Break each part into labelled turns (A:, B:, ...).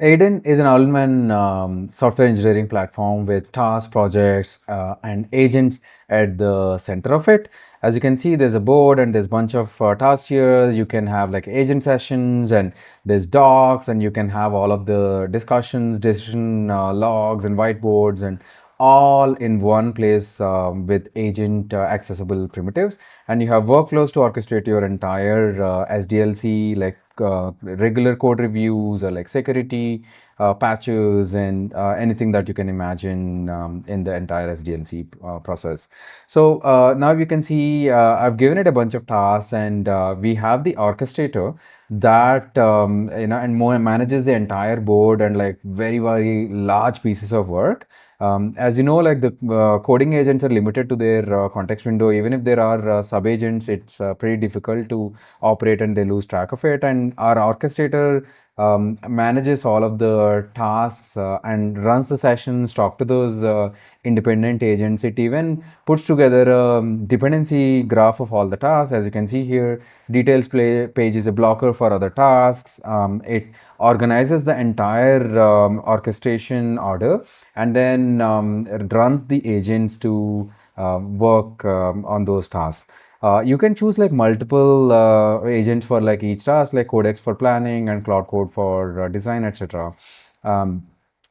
A: Aiden is an all-in-one software engineering platform with tasks, projects, and agents at the center of it. As you can see, there's a board and there's a bunch of tasks here. You can have like agent sessions and there's docs, and you can have all of the discussions, decision logs, and whiteboards, and all in one place with agent accessible primitives. And you have workflows to orchestrate your entire SDLC, like regular code reviews or like security patches and anything that you can imagine in the entire SDLC process. So now you can see I've given it a bunch of tasks, and we have the orchestrator that and more manages the entire board and like very large pieces of work. As you know, like the coding agents are limited to their context window. Even if there are sub agents, it's pretty difficult to operate and they lose track of it. And our orchestrator manages all of the tasks and runs the sessions, talk to those independent agents. It even puts together a dependency graph of all the tasks. As you can see here, details page is a blocker for other tasks. It organizes the entire orchestration order and then runs the agents to work on those tasks. You can choose like multiple agents for like each task, like Codex for planning and Cloud Code for design, etc.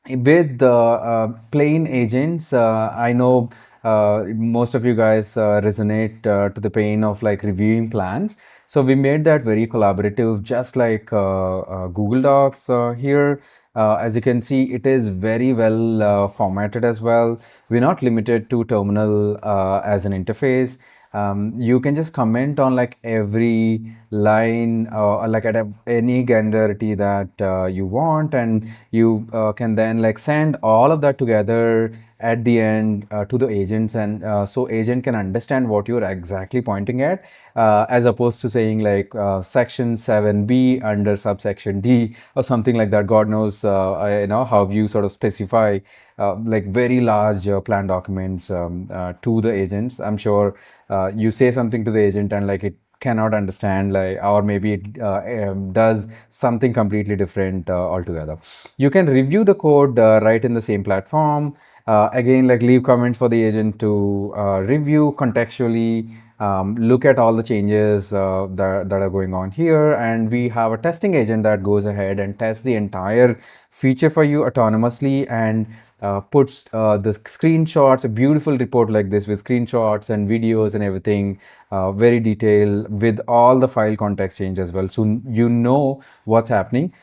A: With the plain agents, I know most of you guys resonate to the pain of like reviewing plans. So we made that very collaborative, just like Google Docs here. As you can see, it is very well formatted as well. We're not limited to terminal as an interface. You can just comment on like every line or like at any granularity that you want, and you can then like send all of that together at the end to the agents, and so agent can understand what you're exactly pointing at, as opposed to saying like section 7b under subsection D or something like that. God knows how you sort of specify like very large plan documents to the agents. I'm sure you say something to the agent and like it cannot understand, like, or maybe it does something completely different altogether. You can review the code right in the same platform. Again, like leave comments for the agent to review contextually, look at all the changes that are going on here. And we have a testing agent that goes ahead and tests the entire feature for you autonomously and puts the screenshots, a beautiful report like this with screenshots and videos and everything, very detailed with all the file context change as well. So you know what's happening.